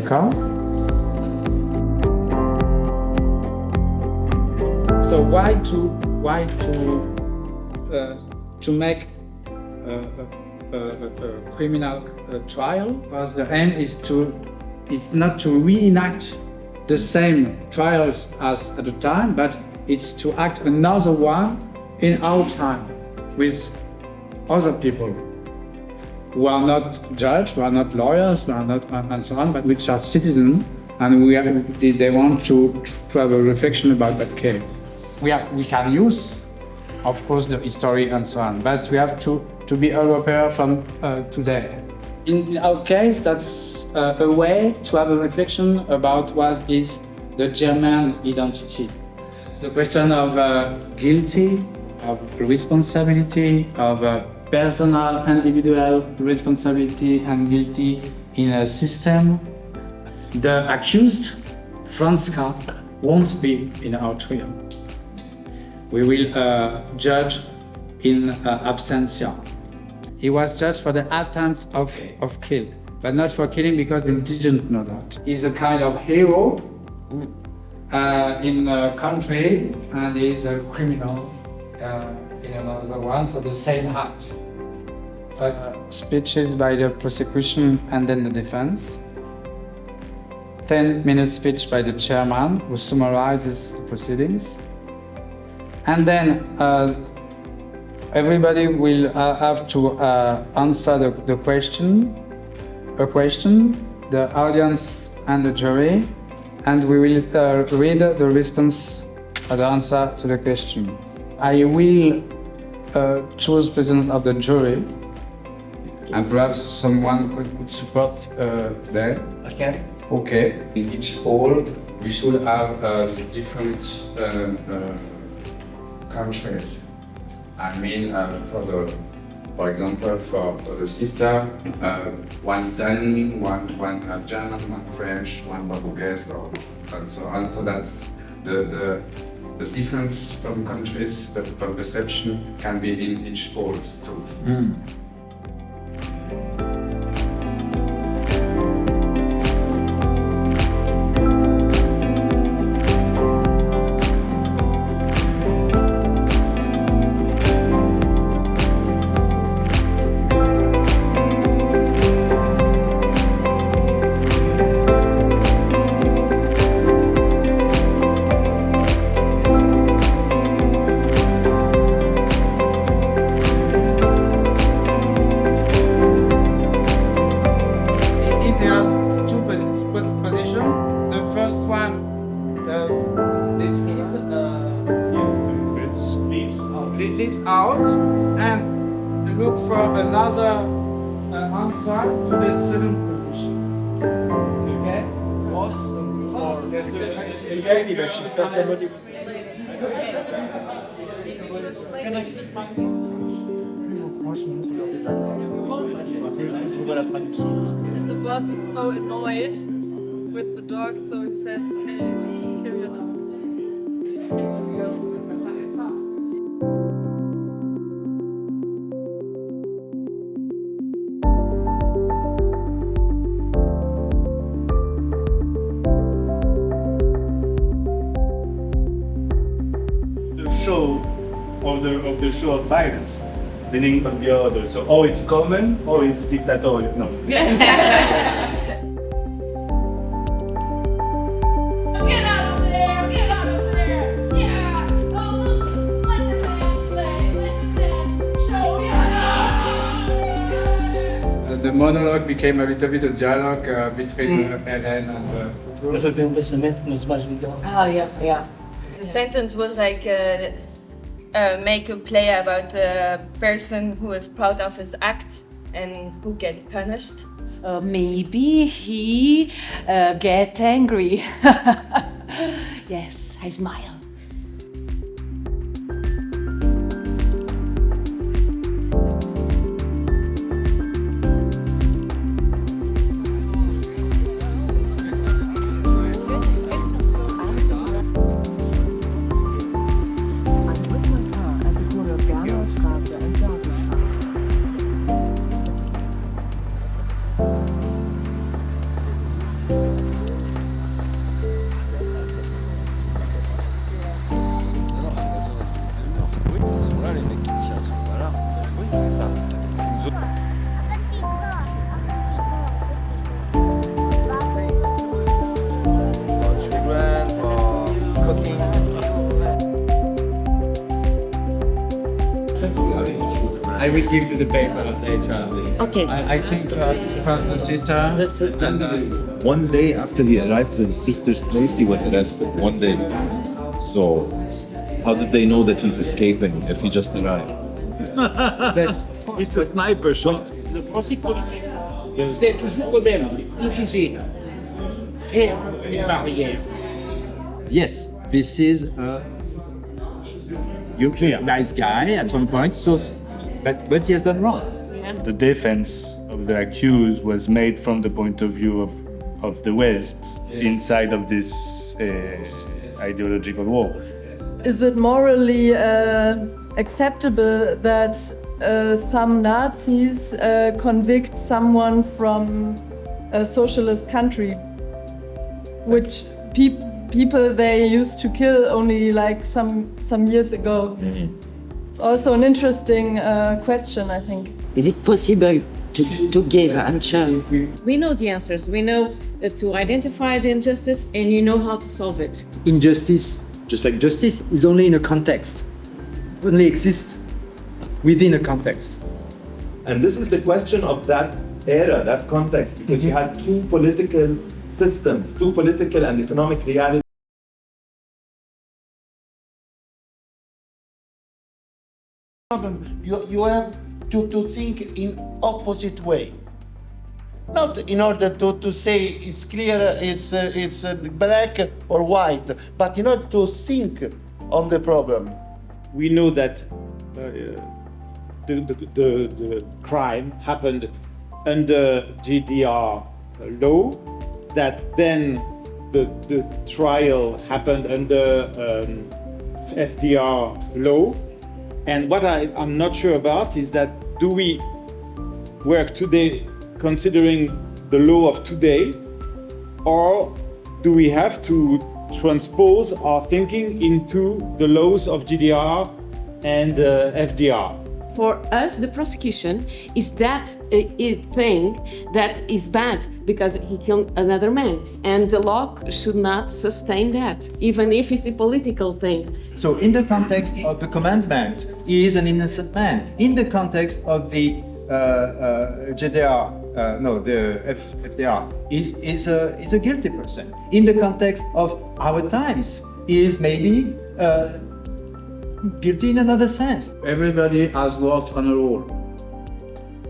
record. So why to make a criminal trial? Because the aim is not to reenact the same trials as at the time, but it's to act another one in our time with other people who are not judges, who are not lawyers, who are not and so on, but which are citizens, and they want to have a reflection about that case. We can use, of course, the history and so on, but we have to be European from today. In our case, that's a way to have a reflection about what is the German identity. The question of guilty, of responsibility, of personal, individual responsibility and guilty in a system. The accused, Franz K., won't be in our trial. We will judge in absentia. He was judged for the attempt of kill, but not for killing because he didn't know that. He's a kind of hero in a country, and he's a criminal in another one for the same act. So speeches by the prosecution and then the defense. 10-minute speech by the chairman who summarizes the proceedings. And then everybody will have to answer a question, the audience and the jury, and we will read the response, the answer to the question. I will choose president of the jury, and perhaps someone could support there. Okay. In each hall, we should have different countries. I mean, for example, for the sister, one Italian, one German, one French, one Portuguese, and so on. So that's the difference from countries, the perception can be in each hall too. Leaves out and look for another answer to the second position. Okay? Was The boss is so annoyed with the dog, so he says, okay, kill your dog. Of the show of violence, meaning on the other. So, or it's common, or it's dictatorial. No. Get out of there! Get out of there! Yeah! Oh, look! Let the man play! Let the man show you! The monologue became a little bit a dialogue between Hélène and Oh, yeah. The sentence was like, make a play about a person who is proud of his act and who get punished. Maybe he get angry. Yes, I smile. will give you the paper later. Okay. I think first the sister. The sister. One day after he arrived to his sister's place, he was arrested. One day. So, how did they know that he's escaping if he just arrived? It's a sniper shot. Le principe politique, c'est toujours le même, difficile. Faire une barrière. Yes, this is a nice guy at one point, but he has done wrong. The defense of the accused was made from the point of view of the West inside of this ideological war. Is it morally acceptable that some Nazis convict someone from a socialist country, which people they used to kill only like some years ago? It's also an interesting question, I think. Is it possible to give answer? We know the answers. We know to identify the injustice, and you know how to solve it. Injustice, just like justice, is only in a context. Only exists within a context. And this is the question of that era, that context, because you had two political systems, two political and economic realities. You have to think in opposite way. Not in order to say it's clear, it's black or white, but in order to think on the problem. We know that the crime happened under GDR law, that then the trial happened under FDR law. And what I'm not sure about is that do we work today considering the law of today, or do we have to transpose our thinking into the laws of GDR and FDR? For us, the prosecution is that thing that is bad because he killed another man, and the law should not sustain that, even if it's a political thing. So in the context of the commandment, he is an innocent man. In the context of the FDR, is a guilty person. In the context of our times, he is maybe guilty in another sense. Everybody has worked on a role.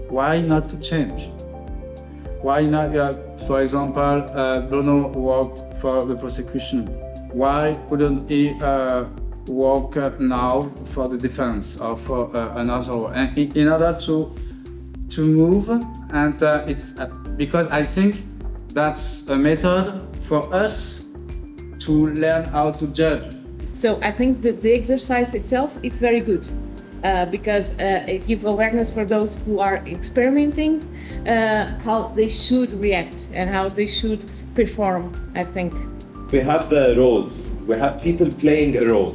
Why not to change? Why not, for example, Bruno worked for the prosecution. Why couldn't he work now for the defense or for another role? And in order to move, and it's because I think that's a method for us to learn how to judge. So I think that the exercise itself, it's very good because it gives awareness for those who are experimenting how they should react and how they should perform, I think. We have the roles. We have people playing a role,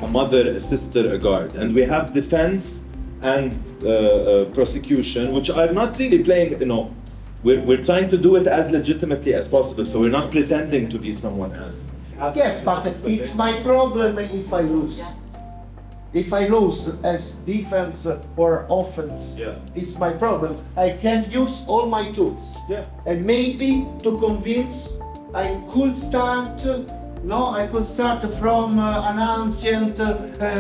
a mother, a sister, a guard. And we have defense and prosecution, which are not really playing, we're trying to do it as legitimately as possible. So we're not pretending to be someone else. Yes, but it's my problem if I lose. If I lose as defense or offense, it's my problem. I can use all my tools. And maybe to convince, I could start from an ancient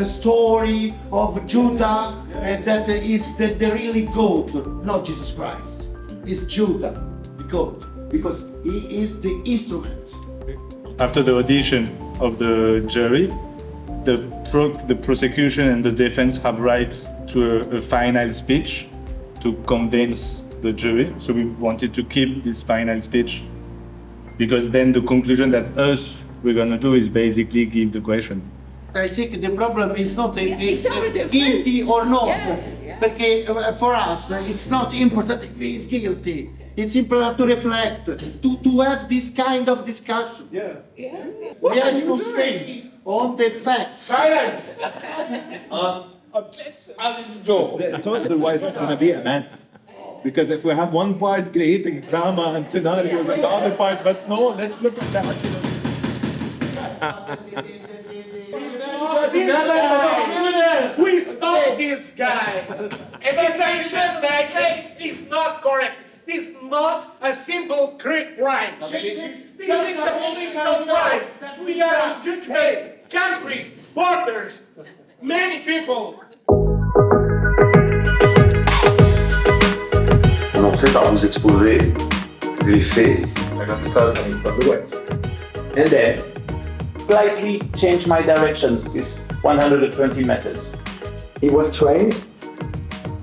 story of Judah that is the really goat, not Jesus Christ. It's Judah, the goat, because he is the instrument. After the audition of the jury, the prosecution and the defense have right to a final speech to convince the jury. So we wanted to keep this final speech because then the conclusion that we're gonna do is basically give the question. I think the problem is not it's guilty or not, because for us it's not important if he's guilty. It's important to reflect, to have this kind of discussion. We have to stay on the facts. Silence! Objection! Otherwise it's gonna be a mess. Because if we have one part creating drama and scenarios and the other part, but no, let's look at that. We stop this guy. Evaluation they say is not correct. This is not a simple Greek rhyme. This is a political rhyme. We are judgment, countries, borders, many people. Commencez par vous exposer les faits of the West. And then slightly change my direction with 120 meters. He was trained.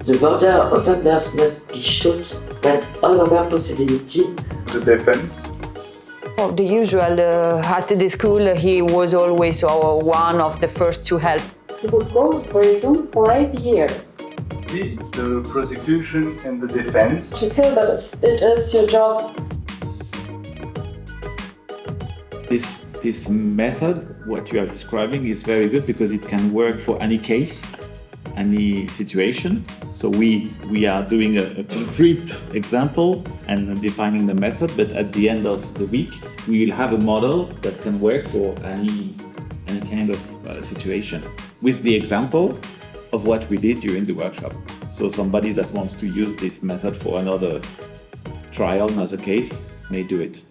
The border of others must be shut than all other possibility. The defense. The usual at the school, he was always one of the first to help. He would go to prison for 8 years. The prosecution and the defense. You feel that it is your job. This method, what you are describing, is very good because it can work for any case, any situation. So we are doing a concrete example and defining the method, but at the end of the week, we will have a model that can work for any kind of situation with the example of what we did during the workshop. So somebody that wants to use this method for another trial, another case, may do it.